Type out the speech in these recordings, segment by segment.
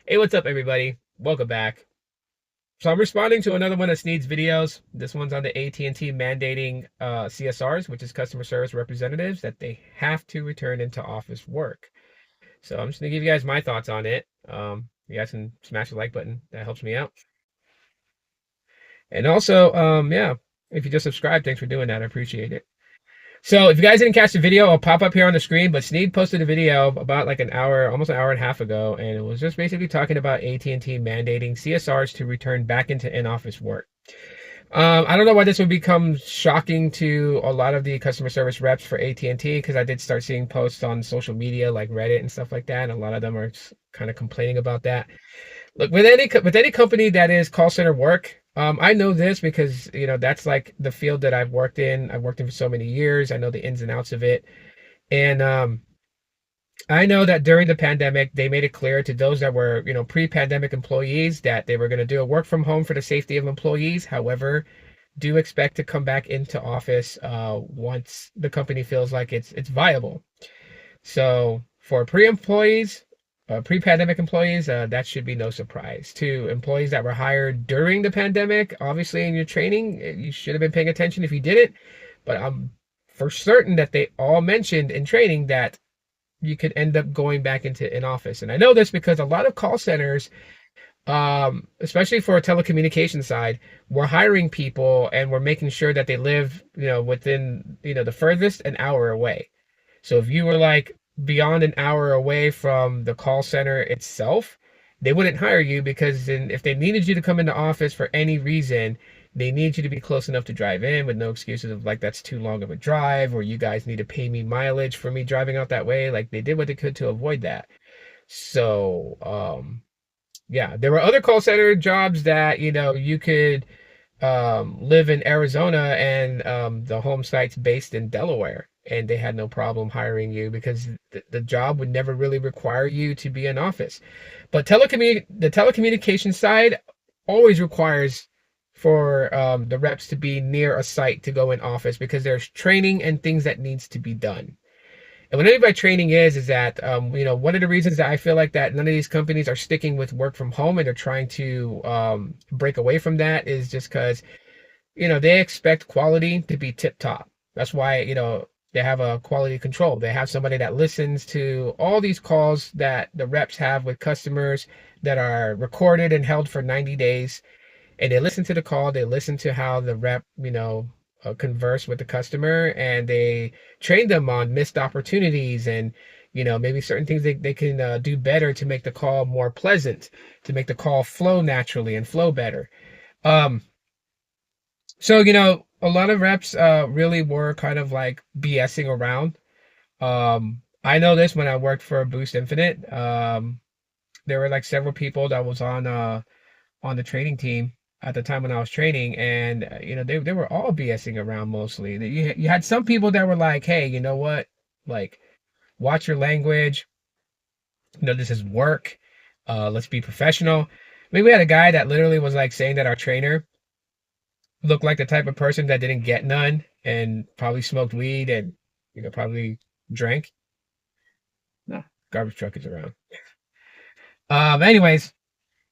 Hey, what's up, everybody? Welcome back. So I'm responding to another one of Sneed's videos. This one's on the AT&T mandating CSRs, which is customer service representatives, that they have to return into office work. So I'm just gonna give you guys my thoughts on it. You guys can smash the like button. That helps me out. And also, yeah, if you just subscribe, thanks for doing that. I appreciate it. So if you guys didn't catch the video, I'll pop up here on the screen, but Sneed posted a video about like an hour, almost an hour and a half ago, and it was just basically talking about AT&T mandating CSRs to return back into in-office work. I don't know why this would become shocking to a lot of the customer service reps for AT&T, because I did start seeing posts on social media like Reddit and stuff like that, and a lot of them are kind of complaining about that. Look, with any company that is call center work, I know this because that's like the field that I've worked in. I've worked in for so many years. I know the ins and outs of it, and I know that during the pandemic, they made it clear to those that were pre-pandemic employees that they were going to do a work from home for the safety of employees. However, do expect to come back into office once the company feels like it's viable. So for pre-pandemic employees, that should be no surprise. To employees that were hired during the pandemic, obviously in your training, you should have been paying attention if you didn't. But I'm for certain that they all mentioned in training that you could end up going back into in office. And I know this because a lot of call centers, especially for a telecommunication side, we're hiring people and we're making sure that they live, within, the furthest an hour away. So if you were like beyond an hour away from the call center itself, they wouldn't hire you because then if they needed you to come into office for any reason, they need you to be close enough to drive in with no excuses of like that's too long of a drive or you guys need to pay me mileage for me driving out that way. Like they did what they could to avoid that. So yeah, there were other call center jobs that you could live in Arizona and the home site's based in Delaware, and they had no problem hiring you because the job would never really require you to be in office. But the telecommunication side always requires for the reps to be near a site to go in office because there's training and things that needs to be done. And what I mean by training is that one of the reasons that I feel like that none of these companies are sticking with work from home and they're trying to break away from that is just because they expect quality to be tip top. That's why, they have a quality control. They have somebody that listens to all these calls that the reps have with customers that are recorded and held for 90 days. And they listen to the call, they listen to how the rep, converse with the customer, and they train them on missed opportunities and, maybe certain things they can do better to make the call more pleasant, to make the call flow naturally and flow better. Um, so, a lot of reps really were kind of like BSing around. I know this when I worked for Boost Infinite. There were like several people that was on the training team at the time when I was training, and they were all BSing around mostly. You had some people that were like, "Hey, you know what? Like, watch your language. This is work. Let's be professional." I mean, we had a guy that literally was like saying that our trainer looked like the type of person that didn't get none and probably smoked weed and probably drank. No, garbage truck is around. Anyways,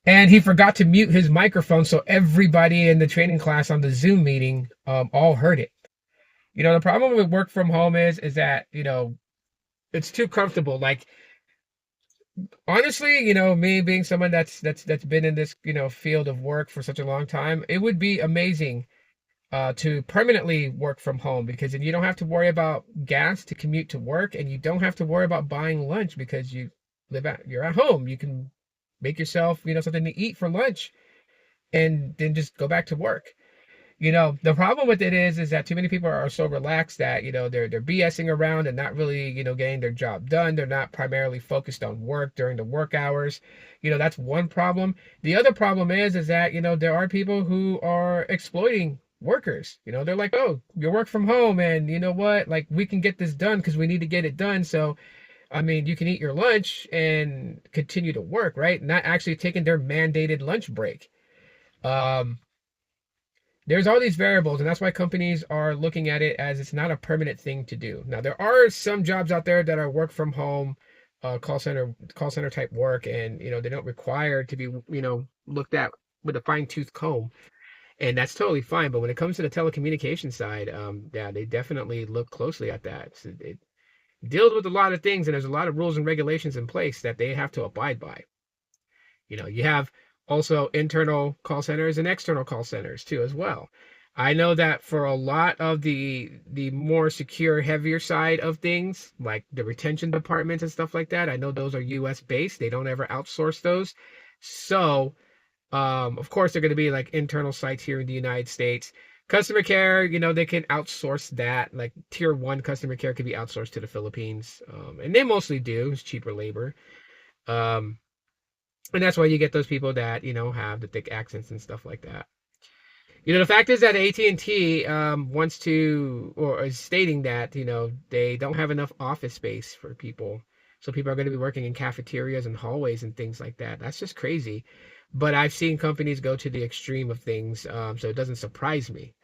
and he forgot to mute his microphone, so everybody in the training class on the Zoom meeting all heard it. The problem with work from home is that it's too comfortable. Like honestly, me being someone that's been in this field of work for such a long time, it would be amazing to permanently work from home because then you don't have to worry about gas to commute to work, and you don't have to worry about buying lunch because you're at home. You can make yourself something to eat for lunch and then just go back to work. The problem with it is that too many people are so relaxed that they're BSing around and not really getting their job done. They're not primarily focused on work during the work hours. That's one problem. The other problem is that there are people who are exploiting workers. They're like, oh, you work from home and you know what, like we can get this done because we need to get it done. So I mean, you can eat your lunch and continue to work, right? Not actually taking their mandated lunch break. Um, there's all these variables, and that's why companies are looking at it as it's not a permanent thing to do. Now, there are some jobs out there that are work from home, call center type work, and they don't require to be looked at with a fine tooth comb, and that's totally fine. But when it comes to the telecommunication side, yeah, they definitely look closely at that. So it deals with a lot of things, and there's a lot of rules and regulations in place that they have to abide by. You have also internal call centers and external call centers too as well. I know that for a lot of the more secure, heavier side of things, like the retention departments and stuff like that, I know those are US based. They don't ever outsource those. So, of course, they're going to be like internal sites here in the United States. Customer care, they can outsource that. Like tier one customer care could be outsourced to the Philippines. And they mostly do. It's cheaper labor. Um, and that's why you get those people that, have the thick accents and stuff like that. The fact is that AT&T wants to, or is stating that, they don't have enough office space for people. So people are going to be working in cafeterias and hallways and things like that. That's just crazy. But I've seen companies go to the extreme of things, so it doesn't surprise me.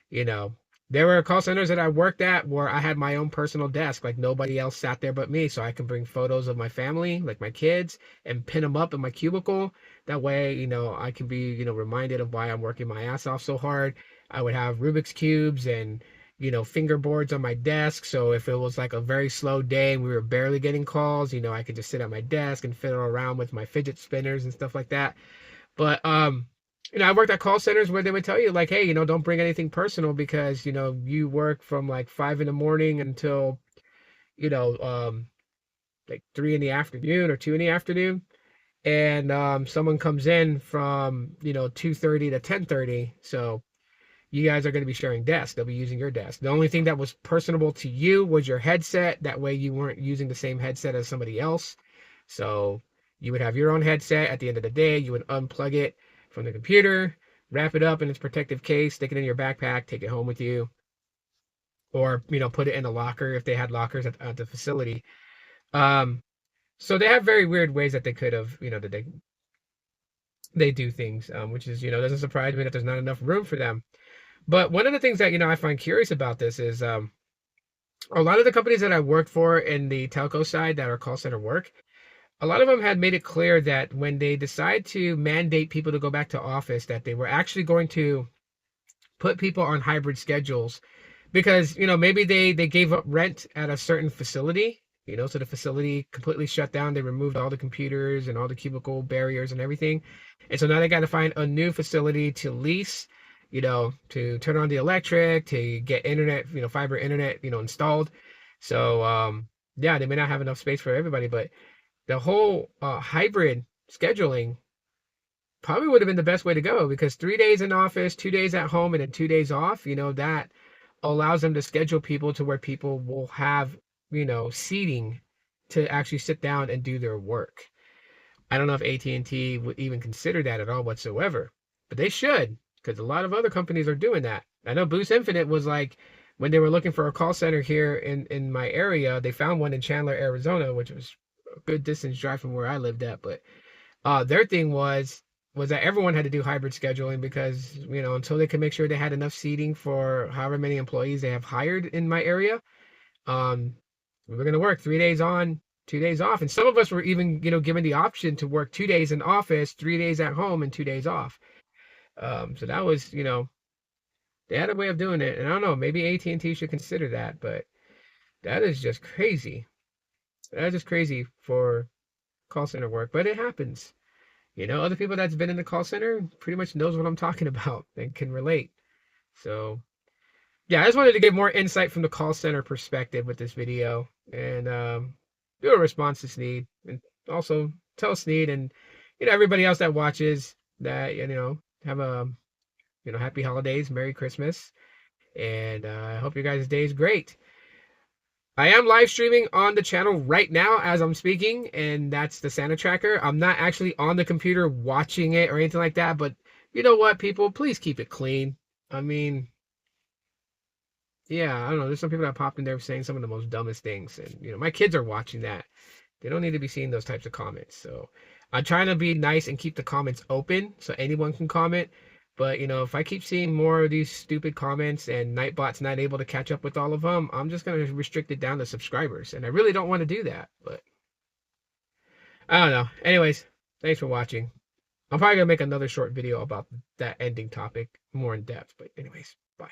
You know, there were call centers that I worked at where I had my own personal desk, like nobody else sat there but me, so I can bring photos of my family, like my kids, and pin them up in my cubicle. That way, I can be, reminded of why I'm working my ass off so hard. I would have Rubik's cubes and fingerboards on my desk, so if it was like a very slow day and we were barely getting calls, I could just sit at my desk and fiddle around with my fidget spinners and stuff like that. But I worked at call centers where they would tell you like, hey, don't bring anything personal because you work from like 5 in the morning until you know like 3 in the afternoon or 2 in the afternoon, and someone comes in from 2:30 to 10:30, so you guys are going to be sharing desks. They'll be using your desk. The only thing that was personable to you was your headset. That way you weren't using the same headset as somebody else. So you would have your own headset. At the end of the day, you would unplug it from the computer, wrap it up in its protective case, stick it in your backpack, take it home with you, or put it in a locker if they had lockers at the facility. So they have very weird ways that they could have, that they do things, which is doesn't surprise me that there's not enough room for them. But one of the things that I find curious about this is a lot of the companies that I worked for in the telco side that are call center work, a lot of them had made it clear that when they decide to mandate people to go back to office, that they were actually going to put people on hybrid schedules because maybe they gave up rent at a certain facility, so the facility completely shut down. They removed all the computers and all the cubicle barriers and everything, and so now they got to find a new facility to lease, to turn on the electric, to get internet, fiber internet, installed. So yeah, they may not have enough space for everybody, but the whole hybrid scheduling probably would have been the best way to go, because 3 days in office, 2 days at home, and then 2 days off, that allows them to schedule people to where people will have, seating to actually sit down and do their work. I don't know if AT&T would even consider that at all whatsoever, but they should, because a lot of other companies are doing that. I know Boost Infinite was like, when they were looking for a call center here in my area, they found one in Chandler, Arizona, which was a good distance drive from where I lived at. But their thing was that everyone had to do hybrid scheduling because, until they could make sure they had enough seating for however many employees they have hired in my area, we were going to work 3 days on, 2 days off. And some of us were even, given the option to work 2 days in office, 3 days at home, and 2 days off. So that was, they had a way of doing it. And I don't know, maybe AT&T should consider that, but that is just crazy. That's just crazy for call center work, but it happens. Other people that's been in the call center pretty much knows what I'm talking about and can relate. So yeah, I just wanted to give more insight from the call center perspective with this video, and do a response to Sneed, and also tell Sneed and everybody else that watches that have a happy holidays, Merry Christmas, and I hope your guys' day is great. I am live streaming on the channel right now as I'm speaking, and that's the Santa Tracker. I'm not actually on the computer watching it or anything like that, but you know what, people, please keep it clean. I mean, yeah, I don't know. There's some people that popped in there saying some of the most dumbest things, and my kids are watching that. They don't need to be seeing those types of comments. So I'm trying to be nice and keep the comments open so anyone can comment. But if I keep seeing more of these stupid comments and Nightbot's not able to catch up with all of them, I'm just going to restrict it down to subscribers. And I really don't want to do that. But I don't know. Anyways, thanks for watching. I'm probably gonna make another short video about that ending topic more in depth. But anyways, bye.